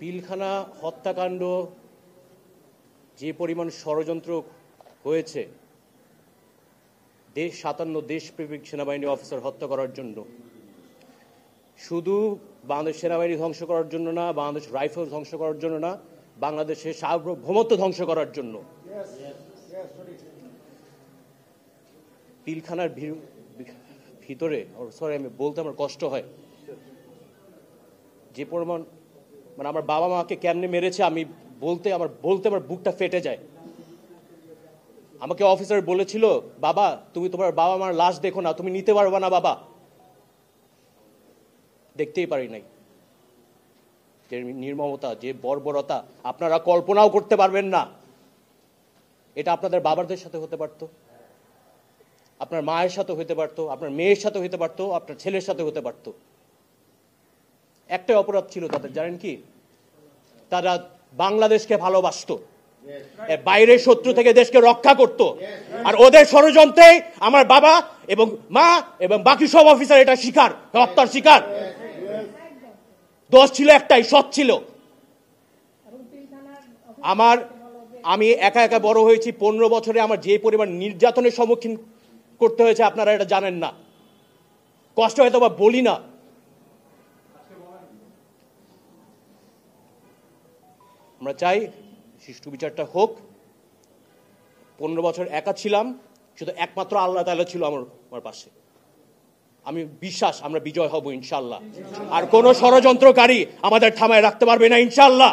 পিলখানা হত্যাকাণ্ড যে পরিমাণ ষড়যন্ত্র হয়েছে, 57 দেশপ্রেমিক সেনাবাহিনী অফিসার হত্যা করার জন্য, শুধু বাংলাদেশ সেনাবাহিনী ধ্বংস করার জন্য না, বাংলাদেশ রাইফেল ধ্বংস করার জন্য না, বাংলাদেশের সার্বভৌমত্ব ধ্বংস করার জন্য। পিলখানার ভিতরে, সরি আমি বলতে আমার কষ্ট হয়, যে পরিমাণ মানে আমার বাবা মাকে কেমনে মেরেছে আমি বলতে আমার বুকটা ফেটে যায়। আমাকে অফিসার বলেছিল, বাবা তুমি তোমার বাবা মার লাশ দেখো না, তুমি নিতে পারবা না বাবা। দেখতেই পারি নাই। যে নির্মমতা, যে বর্বরতা আপনারা কল্পনাও করতে পারবেন না। এটা আপনাদের বাবাদের সাথে হতে পারত, আপনার মায়ের সাথে হতে পারত, আপনার মেয়ের সাথে হতে পারত, আপনার ছেলের সাথে হতে পারত। একটাই অপরাধ ছিল তাদের, জানেন কি? তারা বাংলাদেশকে ভালোবাসতো, বাইরের শত্রু থেকে দেশকে রক্ষা করত। আর ওদের ষড়যন্ত্রে আমার বাবা এবং মা এবং বাকি সব অফিসার এটা শিকার, হত্যার শিকার। দোষ ছিল একটাই, সৎ ছিল। আমি একা একা বড় হয়েছি, 15 বছরে আমার যে পরিমাণ নির্যাতনের সম্মুখীন করতে হয়েছে আপনারা এটা জানেন না। কষ্ট হয়তো বা বলি না। আমরা চাই সুষ্ঠু বিচারটা হোক। 15 বছর একা ছিলাম, শুধু একমাত্র আল্লাহ তাআলা ছিল আমার পাশে। আমি বিশ্বাস আমরা বিজয় হব ইনশাআল্লাহ। আর কোন ষড়যন্ত্রকারী আমাদের থামায় রাখতে পারবে না ইনশাআল্লাহ।